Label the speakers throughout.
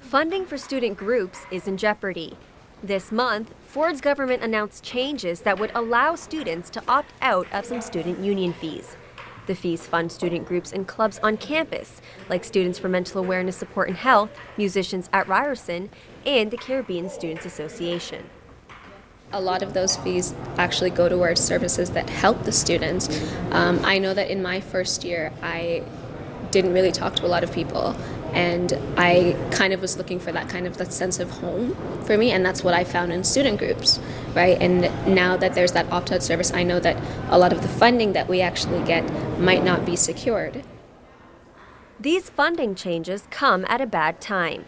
Speaker 1: Funding for student groups is in jeopardy. This month, Ford's government announced changes that would allow students to opt out of some student union fees. The fees fund student groups and clubs on campus, like Students for Mental Awareness, Support and Health, musicians at Ryerson, and the Caribbean Students Association.
Speaker 2: A lot of those fees actually go towards services that help the students. I know that in my first year, I didn't really talk to a lot of people, and I kind of was looking for that sense of home for me, and that's what I found in student groups, right? And now that there's that opt-out service, I know that a lot of the funding that we actually get might not be secured.
Speaker 1: These funding changes come at a bad time.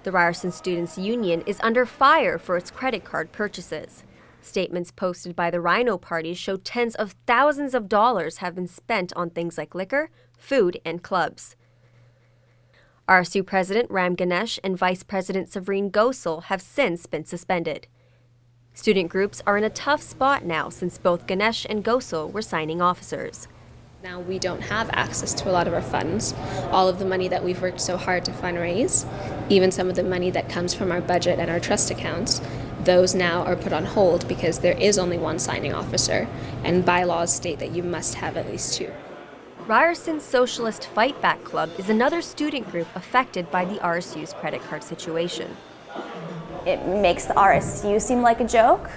Speaker 1: The Ryerson Students Union is under fire for its credit card purchases. Statements posted by the Rhino parties show tens of thousands of dollars have been spent on things like liquor, food, and clubs. RSU President Ram Ganesh and Vice President Savreen Gosal have since been suspended. Student groups are in a tough spot now since both Ganesh and Gosal were signing officers.
Speaker 2: Now we don't have access to a lot of our funds. All of the money that we've worked so hard to fundraise, even some of the money that comes from our budget and our trust accounts, those now are put on hold because there is only one signing officer, and bylaws state that you must have at least two.
Speaker 1: Ryerson Socialist Fight Back Club is another student group affected by the RSU's credit card situation.
Speaker 3: It makes the RSU seem like a joke,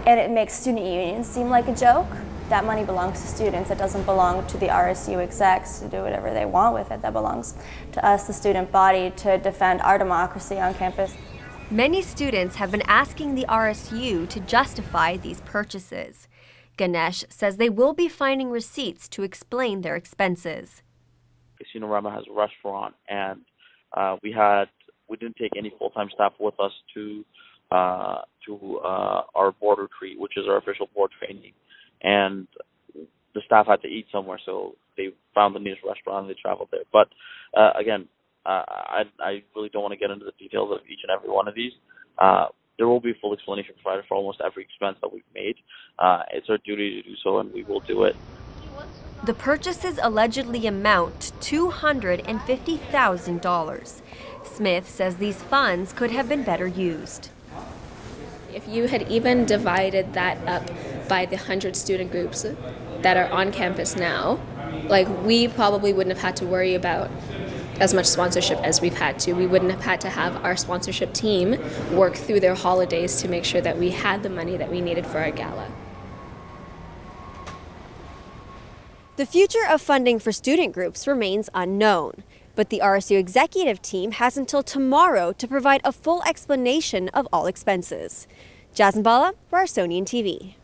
Speaker 3: and it makes student unions seem like a joke. That money belongs to students. It doesn't belong to the RSU execs to do whatever they want with it. That belongs to us, the student body, to defend our democracy on campus.
Speaker 1: Many students have been asking the RSU to justify these purchases. Ganesh says they will be finding receipts to explain their expenses.
Speaker 4: Casino Rama has a restaurant, and we didn't take any full-time staff with us to our board retreat, which is our official board training. And the staff had to eat somewhere, so they found the nearest restaurant and they traveled there. But again, I really don't want to get into the details of each and every one of these. There will be full explanation provided for almost every expense that we've made. It's our duty to do so, and we will do it.
Speaker 1: The purchases allegedly amount to $250,000. Smith says these funds could have been better used.
Speaker 2: If you had even divided that up by the 100 student groups that are on campus now, we probably wouldn't have had to worry about as much sponsorship as we've had to. We wouldn't have had to have our sponsorship team work through their holidays to make sure that we had the money that we needed for our gala.
Speaker 1: The future of funding for student groups remains unknown, but the RSU executive team has until tomorrow to provide a full explanation of all expenses. Jasmine Bala, RyersonianTV.